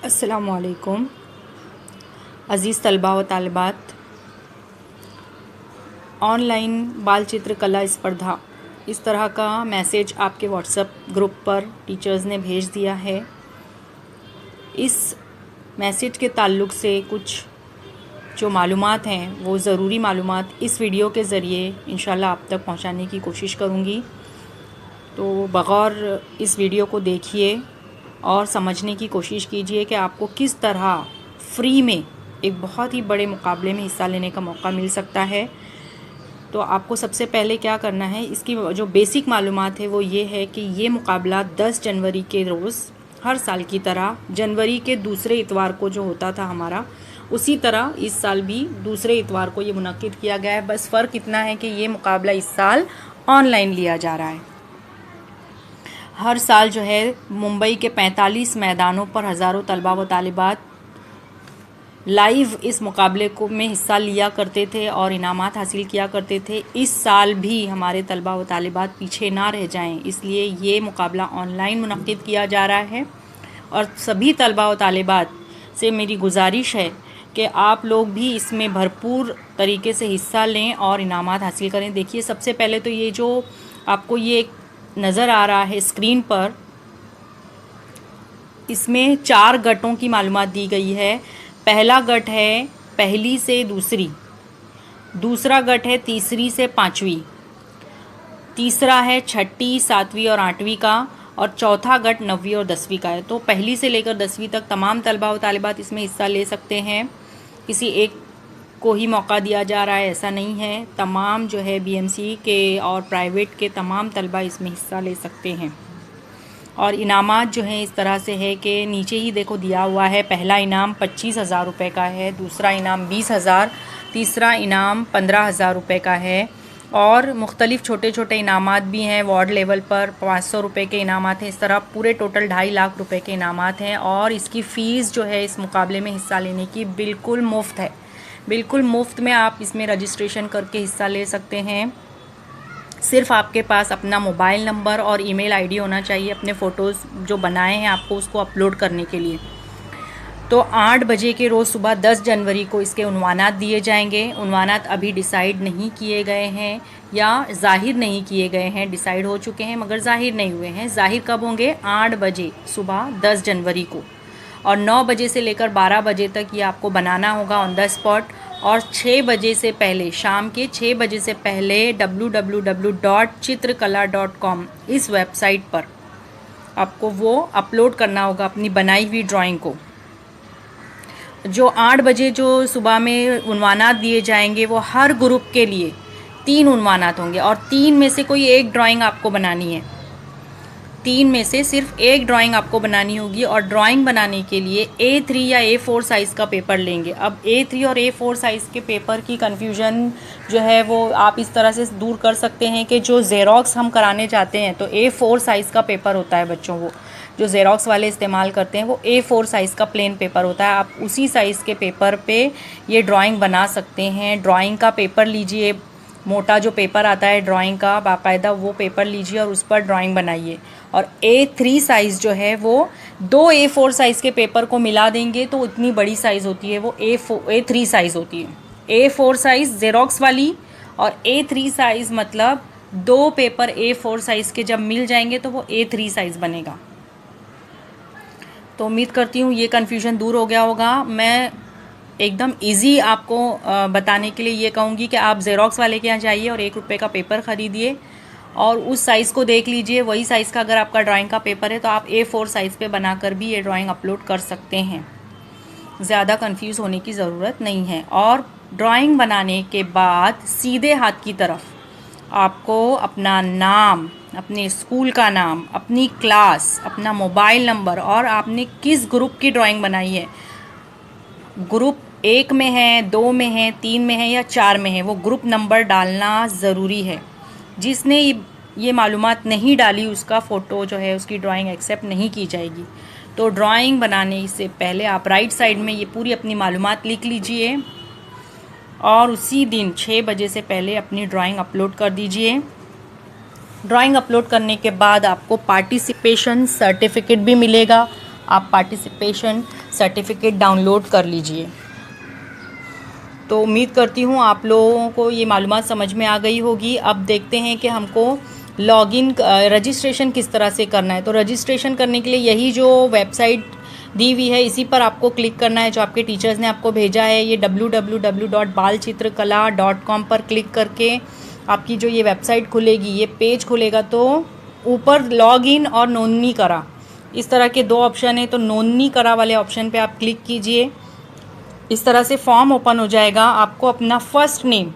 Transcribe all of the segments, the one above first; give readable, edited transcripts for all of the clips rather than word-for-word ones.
अस्सलामुअलैकुम अज़ीज़ तलबा व तालिबात। ऑनलाइन बाल चित्रकला स्पर्धा, इस तरह का मैसेज आपके व्हाट्सएप ग्रुप पर टीचर्स ने भेज दिया है। इस मैसेज के ताल्लुक़ से कुछ जो मालूमात हैं वो ज़रूरी मालूमात इस वीडियो के ज़रिए इंशाल्लाह आप तक पहुंचाने की कोशिश करूंगी। तो बग़ौर इस वीडियो को देखिए और समझने की कोशिश कीजिए कि आपको किस तरह फ्री में एक बहुत ही बड़े मुकाबले में हिस्सा लेने का मौका मिल सकता है। तो आपको सबसे पहले क्या करना है, इसकी जो बेसिक मालूमात है वो ये है कि ये मुकाबला 10 जनवरी के रोज़ हर साल की तरह जनवरी के दूसरे इतवार को जो होता था हमारा, उसी तरह इस साल भी दूसरे इतवार को ये मुनक्किद किया गया है। बस फ़र्क इतना है कि ये मुकाबला इस साल ऑनलाइन लिया जा रहा है। हर साल जो है मुंबई के 45 मैदानों पर हज़ारों तलबा व तालिबात लाइव इस मुकाबले को में हिस्सा लिया करते थे और इनामात हासिल किया करते थे। इस साल भी हमारे तलबा व तालिबात पीछे ना रह जाएं, इसलिए ये मुकाबला ऑनलाइन मुनक्किद किया जा रहा है। और सभी तलबा व तालिबात से मेरी गुजारिश है कि आप लोग भी इसमें भरपूर तरीके से हिस्सा लें और इनामात हासिल करें। देखिए, सबसे पहले तो ये जो आपको ये नज़र आ रहा है स्क्रीन पर, इसमें 4 गटों की मालूमात दी गई है। पहला गट है पहली से दूसरी, दूसरा गट है तीसरी से पाँचवीं, तीसरा है छठी, सातवीं और आठवीं का, और चौथा गट 9वीं और 10वीं का है। तो पहली से लेकर 10वीं तक तमाम तलबा व तालिबात इसमें हिस्सा ले सकते हैं। किसी एक को ही मौका दिया जा रहा है ऐसा नहीं है, तमाम जो है बीएमसी के और प्राइवेट के तमाम तलबा इसमें हिस्सा ले सकते हैं। और इनामात जो हैं इस तरह से है कि नीचे ही देखो दिया हुआ है। पहला इनाम 25,000 रुपये का है, दूसरा इनाम 20,000, तीसरा इनाम 15,000 रुपये का है, और मुख्तलिफ़ छोटे छोटे इनामात भी हैं। वार्ड लेवल पर 500 रुपये के इनामात हैं। इस तरह पूरे टोटल 2.5 लाख रुपए के इनामात हैं। और इसकी फ़ीस जो है इस मुकाबले में हिस्सा लेने की बिल्कुल मुफ्त है। बिल्कुल मुफ्त में आप इसमें रजिस्ट्रेशन करके हिस्सा ले सकते हैं। सिर्फ़ आपके पास अपना मोबाइल नंबर और ईमेल आईडी होना चाहिए अपने फ़ोटोज़ जो बनाए हैं आपको उसको अपलोड करने के लिए। तो 8 बजे के रोज़ सुबह 10 जनवरी को इसके उन्वानात दिए जाएंगे। उन्वानात अभी डिसाइड नहीं किए गए हैं या ज़ाहिर नहीं किए गए हैं, डिसाइड हो चुके हैं मगर ज़ाहिर नहीं हुए हैं। ज़ाहिर कब होंगे? 8 बजे सुबह 10 जनवरी को, और 9 बजे से लेकर 12 बजे तक ये आपको बनाना होगा ऑन द स्पॉट। और 6 बजे से पहले, शाम के 6 बजे से पहले www.चित्रकला.com इस वेबसाइट पर आपको वो अपलोड करना होगा अपनी बनाई हुई ड्राइंग को। जो 8 बजे जो सुबह में उन्वानात दिए जाएंगे वो हर ग्रुप के लिए 3 उन्वानात होंगे, और 3 में से कोई एक ड्राइंग आपको बनानी है। 3 में से सिर्फ एक ड्राइंग आपको बनानी होगी, और ड्राइंग बनाने के लिए A3 या A4 साइज़ का पेपर लेंगे। अब A3 और A4 साइज़ के पेपर की कन्फ्यूजन जो है वो आप इस तरह से दूर कर सकते हैं कि जो ज़ेरॉक्स हम कराने जाते हैं तो A4 साइज़ का पेपर होता है बच्चों, वो जो ज़ेरॉक्स वाले इस्तेमाल करते हैं वो A4 साइज़ का प्लेन पेपर होता है। आप उसी साइज़ के पेपर पे ये ड्राइंग बना सकते हैं। ड्राइंग का पेपर लीजिए, मोटा जो पेपर आता है ड्राइंग का बाकायदा, वो पेपर लीजिए और उस पर ड्राइंग बनाइए। और A3 साइज़ जो है वो 2 A4 साइज़ के पेपर को मिला देंगे तो इतनी बड़ी साइज़ होती है वो A3 साइज़ होती है। A4 साइज़ ज़ेरॉक्स वाली और A3 साइज़ मतलब 2 पेपर A4 साइज़ के जब मिल जाएंगे तो वो A3 साइज़ बनेगा। तो उम्मीद करती हूँ ये कन्फ्यूजन दूर हो गया होगा। मैं एकदम इजी आपको बताने के लिए ये कहूँगी कि आप ज़ेरॉक्स वाले के यहाँ जाइए और 1 रुपये का पेपर ख़रीदिए और उस साइज़ को देख लीजिए। वही साइज़ का अगर आपका ड्राइंग का पेपर है तो आप A4 साइज़ पे बनाकर भी ये ड्राइंग अपलोड कर सकते हैं। ज़्यादा कंफ्यूज होने की ज़रूरत नहीं है। और ड्राइंग बनाने के बाद सीधे हाथ की तरफ आपको अपना नाम, अपने स्कूल का नाम, अपनी क्लास, अपना मोबाइल नंबर और आपने किस ग्रुप की ड्राइंग बनाई है, ग्रुप 1 में है, 2 में है, 3 में है या 4 में है, वो ग्रुप नंबर डालना ज़रूरी है। जिसने ये मालूमात नहीं डाली उसका फ़ोटो जो है उसकी ड्राइंग एक्सेप्ट नहीं की जाएगी। तो ड्राइंग बनाने से पहले आप राइट साइड में ये पूरी अपनी मालूमात लिख लीजिए और उसी दिन 6 बजे से पहले अपनी ड्राइंग अपलोड कर दीजिए। ड्राइंग अपलोड करने के बाद आपको पार्टिसिपेशन सर्टिफिकेट भी मिलेगा आप पार्टिसिपेशन सर्टिफिकेट डाउनलोड कर लीजिए। तो उम्मीद करती हूँ आप लोगों को ये मालूमात समझ में आ गई होगी। अब देखते हैं कि हमको लॉगिन रजिस्ट्रेशन किस तरह से करना है। तो रजिस्ट्रेशन करने के लिए यही जो वेबसाइट दी हुई है इसी पर आपको क्लिक करना है, जो आपके टीचर्स ने आपको भेजा है। ये www.balchitrkala.com पर क्लिक करके आपकी जो ये वेबसाइट खुलेगी, ये पेज खुलेगा, तो ऊपर लॉगिन और नोंदनी करा इस तरह के 2 ऑप्शन है। तो नोंदनी करा वाले ऑप्शन पे आप क्लिक कीजिए। इस तरह से फॉर्म ओपन हो जाएगा। आपको अपना फर्स्ट नेम,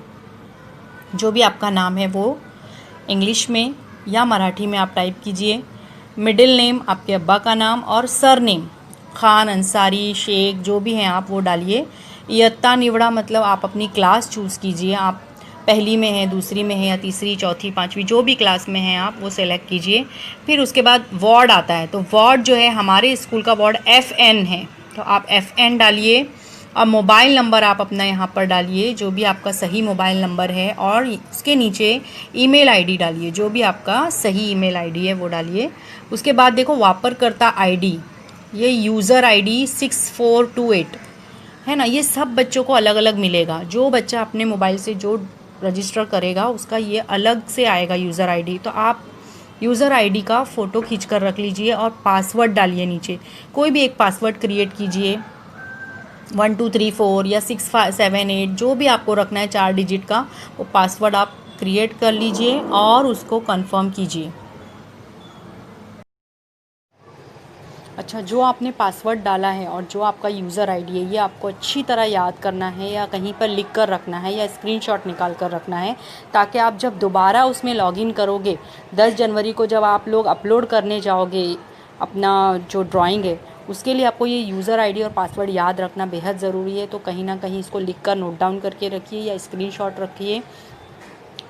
जो भी आपका नाम है वो इंग्लिश में या मराठी में आप टाइप कीजिए। मिडिल नेम आपके अब्बा का नाम, और सर नेम खान, अंसारी, शेख जो भी हैं आप वो डालिए। इयत्ता निवड़ा मतलब आप अपनी क्लास चूज़ कीजिए। आप पहली में हैं, दूसरी में हैं, या तीसरी, चौथी, पाँचवीं जो भी क्लास में हैं आप वो सेलेक्ट कीजिए। फिर उसके बाद वार्ड आता है। तो वार्ड जो है हमारे स्कूल का वार्ड FN है, तो आप FN डालिए। अब मोबाइल नंबर आप अपना यहाँ पर डालिए, जो भी आपका सही मोबाइल नंबर है, और उसके नीचे ईमेल आईडी डालिए, जो भी आपका सही ईमेल आईडी है वो डालिए। उसके बाद देखो वापरकर्ता आईडी, ये यूज़र आईडी 6428 है ना, ये सब बच्चों को अलग अलग मिलेगा। जो बच्चा अपने मोबाइल से जो रजिस्टर करेगा उसका ये अलग से आएगा यूज़र आईडी। तो आप यूज़र आईडी का फ़ोटो खींच कर रख लीजिए और पासवर्ड डालिए नीचे। कोई भी एक पासवर्ड क्रिएट कीजिए, 1 2 3 4 या 6 5 7 8 जो भी आपको रखना है 4 डिजिट का, वो पासवर्ड आप क्रिएट कर लीजिए और उसको कंफर्म कीजिए। अच्छा, जो आपने पासवर्ड डाला है और जो आपका यूज़र आईडी है, ये आपको अच्छी तरह याद करना है, या कहीं पर लिख कर रखना है, या स्क्रीनशॉट निकाल कर रखना है, ताकि आप जब दोबारा उसमें लॉगिन करोगे 10 जनवरी को, जब आप लोग अपलोड करने जाओगे अपना जो ड्राइंग है, उसके लिए आपको ये यूज़र आईडी और पासवर्ड याद रखना बेहद ज़रूरी है। तो कहीं ना कहीं इसको लिख कर नोट डाउन करके रखिए या स्क्रीनशॉट रखिए,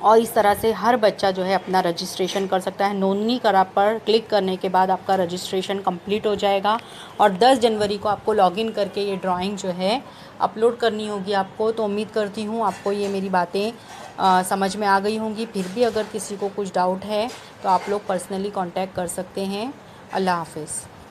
और इस तरह से हर बच्चा जो है अपना रजिस्ट्रेशन कर सकता है। नोंदनी करा पर क्लिक करने के बाद आपका रजिस्ट्रेशन कंप्लीट हो जाएगा, और 10 जनवरी को आपको लॉगिन करके ये ड्राइंग जो है अपलोड करनी होगी आपको। तो उम्मीद करती हूँ आपको ये मेरी बातें समझ में आ गई होंगी। फिर भी अगर किसी को कुछ डाउट है तो आप लोग पर्सनली कांटेक्ट कर सकते हैं। अल्लाह हाफ़िज़।